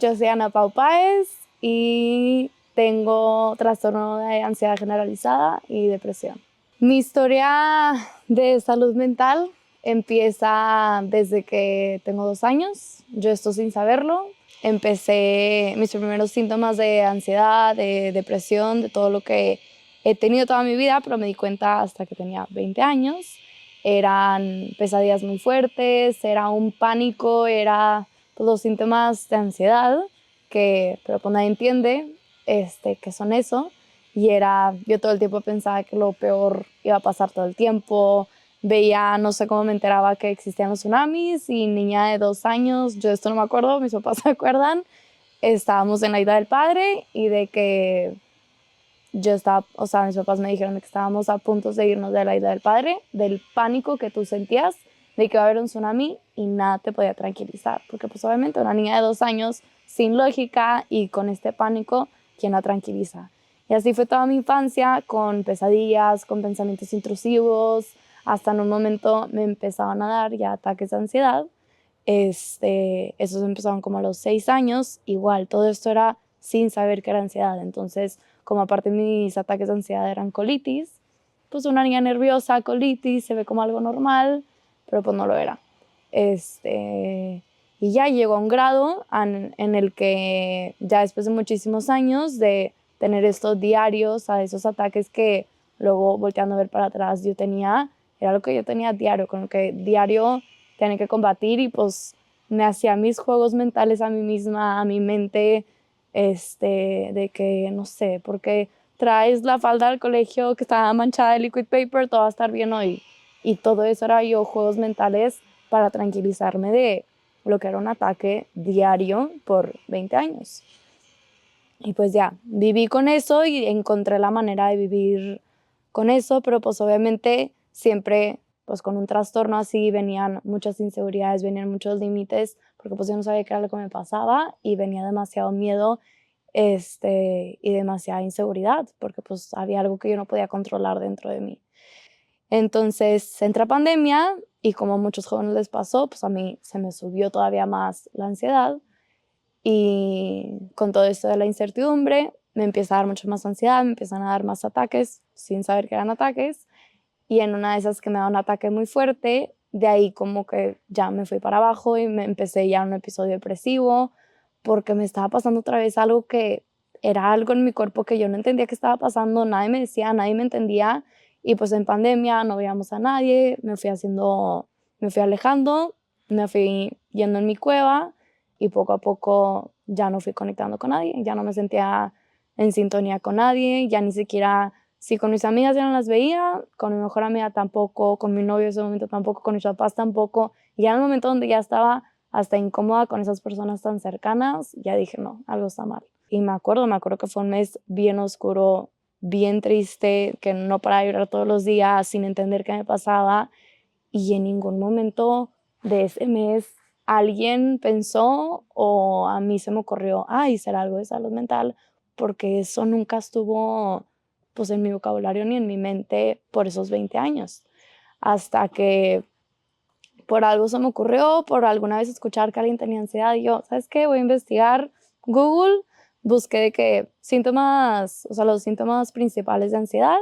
Yo soy Ana Pau Páez y tengo trastorno de ansiedad generalizada y depresión. Mi historia de salud mental empieza desde que tengo 2 años. Yo esto sin saberlo. Empecé mis primeros síntomas de ansiedad, de depresión, de todo lo que he tenido toda mi vida, pero me di cuenta hasta que tenía 20 años. Eran pesadillas muy fuertes, era un pánico, era los síntomas de ansiedad, pero pues nadie entiende qué son eso. Y yo todo el tiempo pensaba que lo peor iba a pasar todo el tiempo. Veía, no sé cómo me enteraba que existían los tsunamis y niña de 2 años, yo esto no me acuerdo, mis papás se acuerdan, estábamos en la Isla del Padre y de que mis papás me dijeron que estábamos a punto de irnos de la Isla del Padre, del pánico que tú sentías de que iba a haber un tsunami y nada te podía tranquilizar, porque pues obviamente una niña de 2 años sin lógica y con este pánico, ¿quién la tranquiliza? Y así fue toda mi infancia, con pesadillas, con pensamientos intrusivos, hasta en un momento me empezaban a dar ya ataques de ansiedad. Esos empezaron como a los 6 años, igual todo esto era sin saber que era ansiedad. Entonces, como aparte mis ataques de ansiedad eran colitis, pues una niña nerviosa, colitis, se ve como algo normal, pero pues no lo era. Y ya llegó a un grado en el que ya después de muchísimos años de tener estos diarios a esos ataques que luego volteando a ver para atrás era lo que yo tenía diario, con lo que diario tenía que combatir y pues me hacía mis juegos mentales a mí misma, a mi mente, de que no sé, porque traes la falda al colegio que está manchada de liquid paper, todo va a estar bien hoy. Y todo eso era yo juegos mentales para tranquilizarme de lo que era un ataque diario por 20 años. Y pues ya, viví con eso y encontré la manera de vivir con eso, pero pues obviamente siempre pues con un trastorno así venían muchas inseguridades, venían muchos límites, porque pues yo no sabía qué era lo que me pasaba y venía demasiado miedo y demasiada inseguridad, porque pues había algo que yo no podía controlar dentro de mí. Entonces entra pandemia y como a muchos jóvenes les pasó, pues a mí se me subió todavía más la ansiedad y con todo esto de la incertidumbre me empieza a dar mucho más ansiedad, me empiezan a dar más ataques sin saber que eran ataques y en una de esas que me da un ataque muy fuerte, de ahí como que ya me fui para abajo y me empecé ya un episodio depresivo porque me estaba pasando otra vez algo que era algo en mi cuerpo que yo no entendía que estaba pasando, nadie me decía, nadie me entendía y pues en pandemia no veíamos a nadie, me fui alejando, me fui yendo en mi cueva y poco a poco ya no fui conectando con nadie, ya no me sentía en sintonía con nadie, ya ni siquiera, si con mis amigas ya no las veía, con mi mejor amiga tampoco, con mi novio en ese momento tampoco, con mis papás tampoco, y ya en el momento donde ya estaba hasta incómoda con esas personas tan cercanas, ya dije, no, algo está mal. Y me acuerdo que fue un mes bien oscuro, bien triste, que no paraba de llorar todos los días sin entender qué me pasaba, y en ningún momento de ese mes alguien pensó o a mí se me ocurrió, ay, será algo de salud mental, porque eso nunca estuvo pues en mi vocabulario ni en mi mente por esos 20 años. Hasta que por algo se me ocurrió, por alguna vez escuchar que alguien tenía ansiedad y yo, ¿sabes qué? Voy a investigar Google, busqué de qué síntomas, o sea, los síntomas principales de ansiedad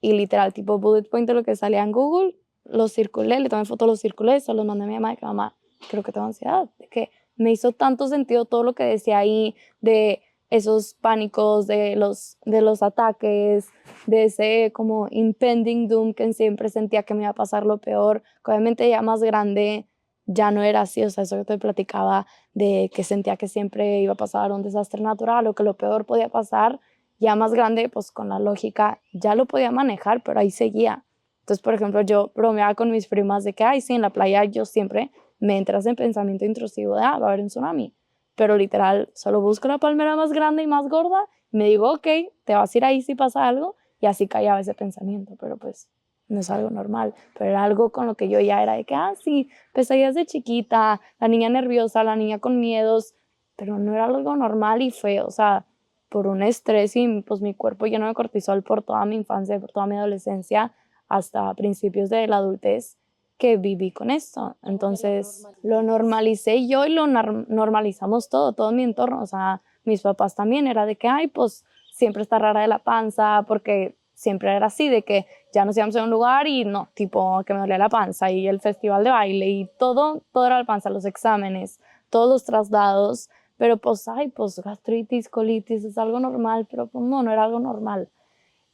y literal, tipo bullet point de lo que salía en Google, los circulé, le tomé fotos, los circulé, se los mandé a mi mamá y que mamá, creo que tengo ansiedad, de que me hizo tanto sentido todo lo que decía ahí, de esos pánicos, de los ataques, de ese como impending doom que siempre sentía que me iba a pasar lo peor, que obviamente ya más grande ya no era así, o sea, eso que te platicaba de que sentía que siempre iba a pasar un desastre natural o que lo peor podía pasar, ya más grande, pues con la lógica ya lo podía manejar, pero ahí seguía. Entonces, por ejemplo, yo bromeaba con mis primas de que, ay, sí, en la playa yo siempre me entras en pensamiento intrusivo de, va a haber un tsunami. Pero literal, solo busco la palmera más grande y más gorda y me digo, ok, te vas a ir ahí si pasa algo. Y así callaba ese pensamiento, pero pues no es algo normal. Pero era algo con lo que yo ya era de que, sí, pesadillas de chiquita, la niña nerviosa, la niña con miedos, pero no era algo normal y feo, o sea, por un estrés y pues mi cuerpo lleno de cortisol por toda mi infancia, por toda mi adolescencia, hasta principios de la adultez, que viví con esto. Entonces lo normalicé yo y lo normalizamos todo mi entorno. O sea, mis papás también era de que, ay, pues siempre está rara de la panza, porque siempre era así, de que ya nos íbamos a un lugar y no, tipo que me dolía la panza y el festival de baile y todo era la panza, los exámenes, todos los traslados, pero pues, ay, pues gastritis, colitis, es algo normal, pero pues no era algo normal.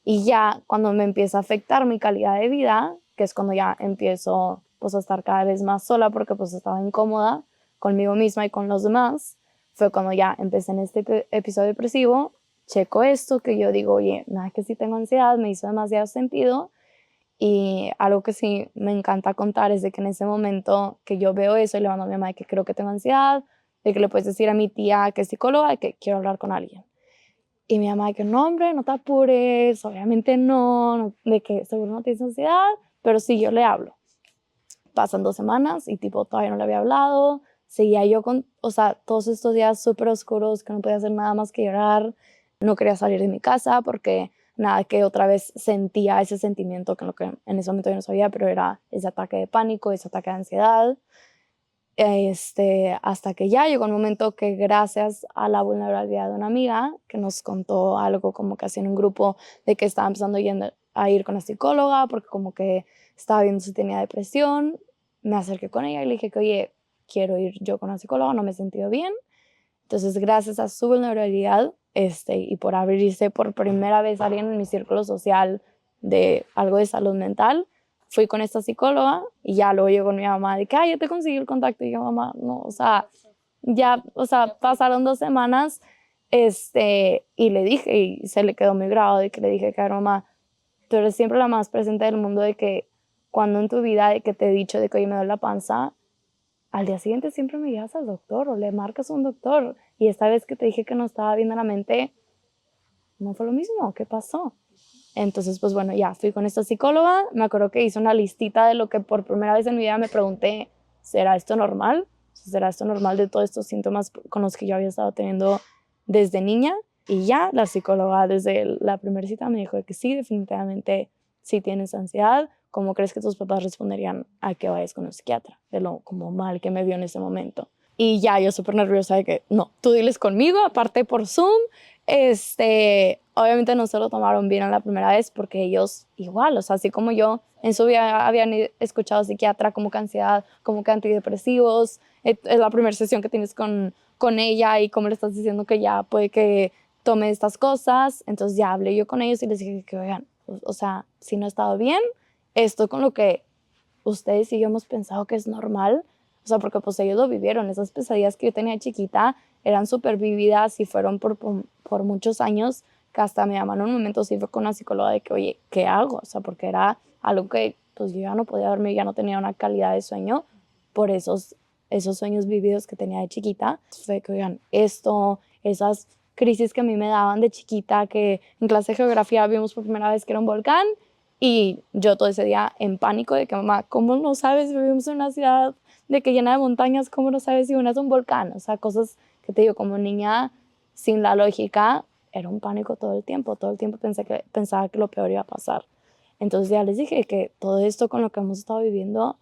Y ya cuando me empieza a afectar mi calidad de vida, que es cuando ya empiezo pues a estar cada vez más sola porque pues estaba incómoda conmigo misma y con los demás, fue cuando ya empecé en este episodio depresivo, checo esto que yo digo, oye, nada que sí tengo ansiedad, me hizo demasiado sentido. Y algo que sí me encanta contar es de que en ese momento que yo veo eso y le mando a mi mamá de que creo que tengo ansiedad, de que le puedes decir a mi tía que es psicóloga, de que quiero hablar con alguien. Y mi mamá de que no, hombre, no te apures, obviamente no, de que seguro no tienes ansiedad, pero sí, yo le hablo. Pasan 2 semanas y tipo todavía no le había hablado, seguía yo con, o sea, todos estos días súper oscuros que no podía hacer nada más que llorar, no quería salir de mi casa porque nada, que otra vez sentía ese sentimiento que, lo que en ese momento yo no sabía, pero era ese ataque de pánico, ese ataque de ansiedad. Hasta que ya llegó un momento que gracias a la vulnerabilidad de una amiga que nos contó algo como que así en un grupo de que estaba empezando a ir con la psicóloga porque como que estaba viendo si tenía depresión, me acerqué con ella y le dije que oye, quiero ir yo con la psicóloga, no me he sentido bien. Entonces gracias a su vulnerabilidad y por abrirse por primera vez a alguien en mi círculo social de algo de salud mental, fui con esta psicóloga y ya luego llegó mi mamá de que, ay, ya te conseguí el contacto. Y yo, mamá, no, o sea, ya, o sea, pasaron 2 semanas, y le dije, y se le quedó muy grabado de que le dije que, mamá, tú eres siempre la más presente del mundo, de que cuando en tu vida de que te he dicho de que hoy me duele la panza, al día siguiente siempre me llevas al doctor o le marcas a un doctor. Y esta vez que te dije que no estaba bien en la mente, no fue lo mismo. ¿Qué pasó? Entonces, pues bueno, ya fui con esta psicóloga. Me acuerdo que hice una listita de lo que por primera vez en mi vida me pregunté, ¿será esto normal? ¿Será esto normal de todos estos síntomas con los que yo había estado teniendo desde niña? Y ya la psicóloga desde la primera cita me dijo que sí, definitivamente sí tienes ansiedad. ¿Cómo crees que tus papás responderían a que vayas con un psiquiatra? De lo como mal que me vio en ese momento. Y ya yo súper nerviosa de que, no, tú diles conmigo, aparte por Zoom. Obviamente no se lo tomaron bien a la primera vez porque ellos igual, o sea, así como yo, en su vida habían escuchado psiquiatra como que ansiedad, como que antidepresivos. Es la primera sesión que tienes con ella y como le estás diciendo que ya puede que tome estas cosas. Entonces ya hablé yo con ellos y les dije que, oigan, o sea, si no he estado bien, esto con lo que ustedes y yo hemos pensado que es normal, o sea, porque pues ellos lo vivieron, esas pesadillas que yo tenía chiquita eran súper vividas y fueron por muchos años, que hasta me llamaron en un momento, sí fue con una psicóloga de que, oye, ¿qué hago? O sea, porque era algo que pues yo ya no podía dormir, ya no tenía una calidad de sueño por esos sueños vividos que tenía de chiquita. Fue que, oigan, esas crisis que a mí me daban de chiquita, que en clase de geografía vimos por primera vez que era un volcán, y yo todo ese día en pánico de que, mamá, ¿cómo no sabes? Vivimos en una ciudad de que llena de montañas, ¿cómo no sabes si una es un volcán? O sea, cosas que te digo, como niña sin la lógica, era un pánico todo el tiempo pensaba que lo peor iba a pasar. Entonces ya les dije que todo esto con lo que hemos estado viviendo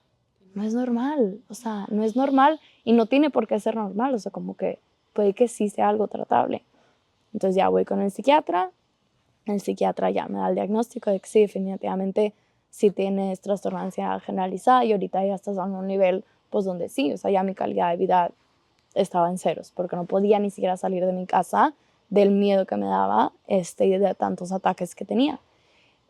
no es normal, o sea, no es normal y no tiene por qué ser normal, o sea, como que puede que sí sea algo tratable. Entonces ya voy con el psiquiatra ya me da el diagnóstico de que sí, definitivamente sí tienes trastorno de ansiedad generalizada y ahorita ya estás a un nivel pues donde sí, o sea, ya mi calidad de vida estaba en ceros porque no podía ni siquiera salir de mi casa del miedo que me daba y de tantos ataques que tenía.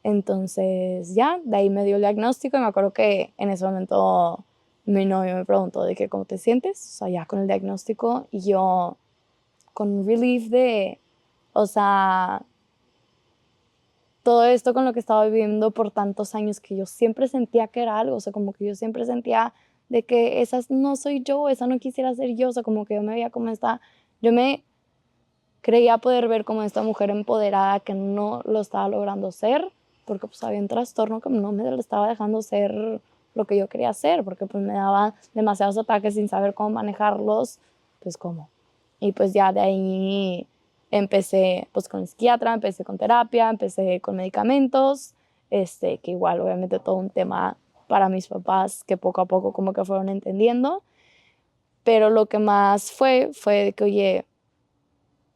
Entonces ya, de ahí me dio el diagnóstico y me acuerdo que en ese momento mi novio me preguntó de que cómo te sientes, o sea, ya con el diagnóstico y yo con relief de, o sea, todo esto con lo que estaba viviendo por tantos años que yo siempre sentía que era algo, o sea, como que yo siempre sentía de que esa no soy yo, esa no quisiera ser yo, o sea, como que yo me veía como yo me creía poder ver como esta mujer empoderada que no lo estaba logrando ser, porque pues había un trastorno que no me lo estaba dejando ser lo que yo quería hacer, porque pues me daban demasiados ataques sin saber cómo manejarlos, pues cómo. Y pues ya de ahí empecé pues con el psiquiatra, empecé con terapia, empecé con medicamentos, que igual obviamente todo un tema para mis papás, que poco a poco como que fueron entendiendo, pero lo que más fue de que, oye,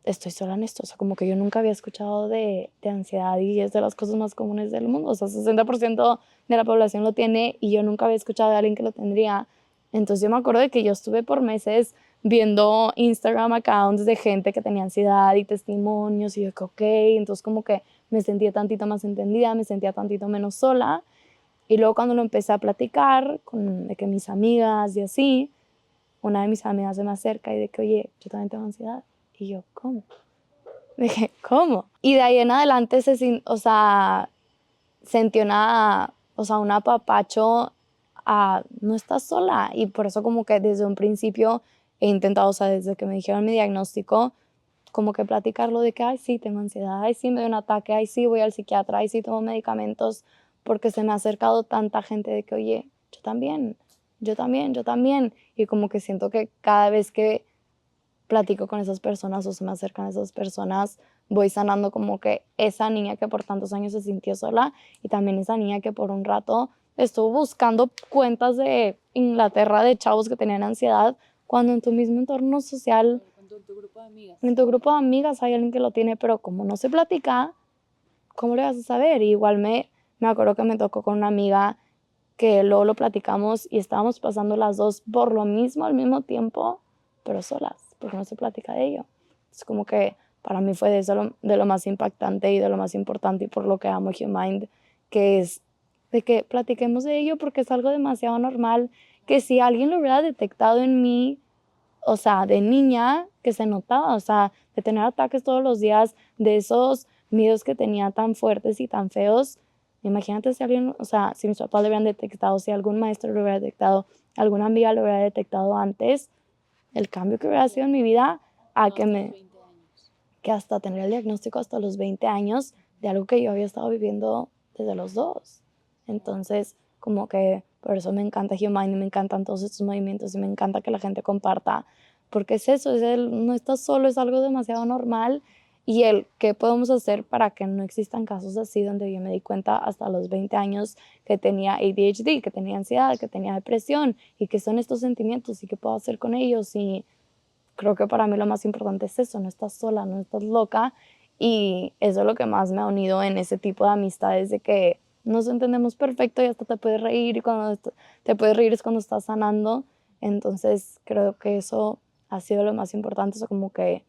estoy sola en esto, o sea, como que yo nunca había escuchado de ansiedad y es de las cosas más comunes del mundo, o sea, 60% de la población lo tiene y yo nunca había escuchado de alguien que lo tendría. Entonces yo me acuerdo de que yo estuve por meses viendo Instagram accounts de gente que tenía ansiedad y testimonios y yo que ok, entonces como que me sentía tantito más entendida, me sentía tantito menos sola y luego cuando lo empecé a platicar con de que mis amigas y así, una de mis amigas se me acerca y de que oye, yo también tengo ansiedad. Y yo, ¿cómo? Dije, ¿cómo? Y de ahí en adelante o sea, sentí o sea, un apapacho a no estás sola. Y por eso como que desde un principio he intentado, o sea, desde que me dijeron mi diagnóstico, como que platicarlo de que, ay, sí, tengo ansiedad, ay, sí, me dio un ataque, ay, sí, voy al psiquiatra, ay, sí, tomo medicamentos, porque se me ha acercado tanta gente de que, oye, yo también, yo también, yo también. Y como que siento que cada vez que platico con esas personas o se me acercan esas personas, voy sanando como que esa niña que por tantos años se sintió sola y también esa niña que por un rato estuvo buscando cuentas de Inglaterra de chavos que tenían ansiedad, cuando en tu mismo entorno social, en tu grupo de amigas hay alguien que lo tiene, pero como no se platica, ¿cómo le vas a saber? Y igual me acuerdo que me tocó con una amiga que luego lo platicamos y estábamos pasando las dos por lo mismo al mismo tiempo, pero solas, porque no se platica de ello. Es como que para mí fue de eso de lo más impactante y de lo más importante y por lo que amo HuMind, que es de que platiquemos de ello porque es algo demasiado normal, que si alguien lo hubiera detectado en mí, o sea, de niña, que se notaba, o sea, de tener ataques todos los días, de esos miedos que tenía tan fuertes y tan feos. Imagínate si alguien, o sea, si mis papás lo hubieran detectado, si algún maestro lo hubiera detectado, alguna amiga lo hubiera detectado antes, el cambio que hubiera sido en mi vida a que hasta tener el diagnóstico hasta los 20 años de algo que yo había estado viviendo desde los 2. Entonces, como que por eso me encanta HuMind y me encantan todos estos movimientos y me encanta que la gente comparta, porque es eso, no estás solo, es algo demasiado normal y el qué podemos hacer para que no existan casos así donde yo me di cuenta hasta los 20 años que tenía ADHD, que tenía ansiedad, que tenía depresión y que son estos sentimientos y qué puedo hacer con ellos. Y creo que para mí lo más importante es eso, no estás sola, no estás loca y eso es lo que más me ha unido en ese tipo de amistades de que nos entendemos perfecto y hasta te puedes reír y cuando te puedes reír es cuando estás sanando. Entonces creo que eso ha sido lo más importante, o sea, como que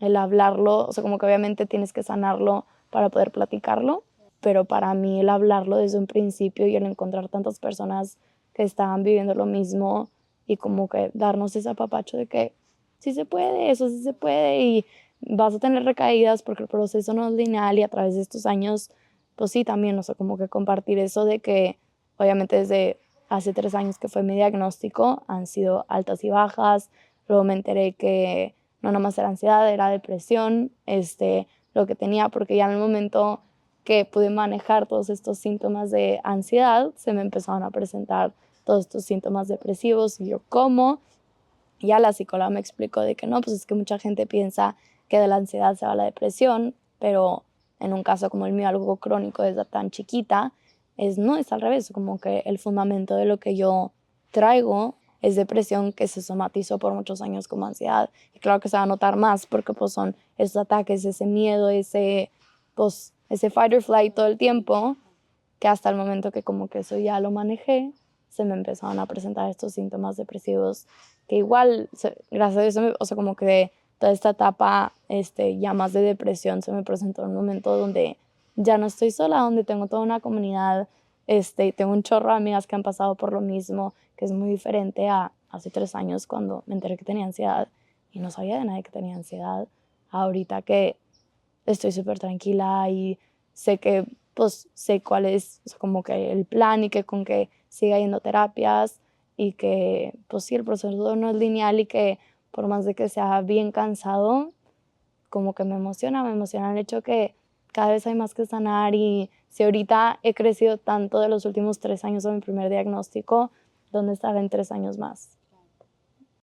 el hablarlo, o sea, como que obviamente tienes que sanarlo para poder platicarlo, pero para mí el hablarlo desde un principio y el encontrar tantas personas que estaban viviendo lo mismo y como que darnos ese apapacho de que sí se puede, eso sí se puede y vas a tener recaídas porque el proceso no es lineal y a través de estos años, pues sí, también, o sea, como que compartir eso de que obviamente desde hace 3 años que fue mi diagnóstico han sido altas y bajas, luego me enteré que no nomás era ansiedad, era depresión, lo que tenía, porque ya en el momento que pude manejar todos estos síntomas de ansiedad, se me empezaron a presentar todos estos síntomas depresivos y yo, ¿cómo? Y ya la psicóloga me explicó de que no, pues es que mucha gente piensa que de la ansiedad se va a la depresión, pero en un caso como el mío, algo crónico desde tan chiquita, no, es al revés, como que el fundamento de lo que yo traigo es depresión que se somatizó por muchos años como ansiedad. Y claro que se va a notar más porque pues son esos ataques, ese miedo, pues, ese fight or flight todo el tiempo, que hasta el momento que como que eso ya lo manejé, se me empezaron a presentar estos síntomas depresivos que igual, gracias a Dios, o sea, como que toda esta etapa ya más de depresión se me presentó en un momento donde ya no estoy sola, donde tengo toda una comunidad, tengo un chorro de amigas que han pasado por lo mismo, que es muy diferente a hace 3 años cuando me enteré que tenía ansiedad y no sabía de nadie que tenía ansiedad. Ahorita que estoy súper tranquila y sé que, pues, sé cuál es, o sea, como que el plan y que con que siga yendo terapias y que, pues sí, el proceso no es lineal y que por más de que sea bien cansado, como que me emociona el hecho que cada vez hay más que sanar y si ahorita he crecido tanto de los últimos 3 años de mi primer diagnóstico, ¿dónde estaré en 3 años más?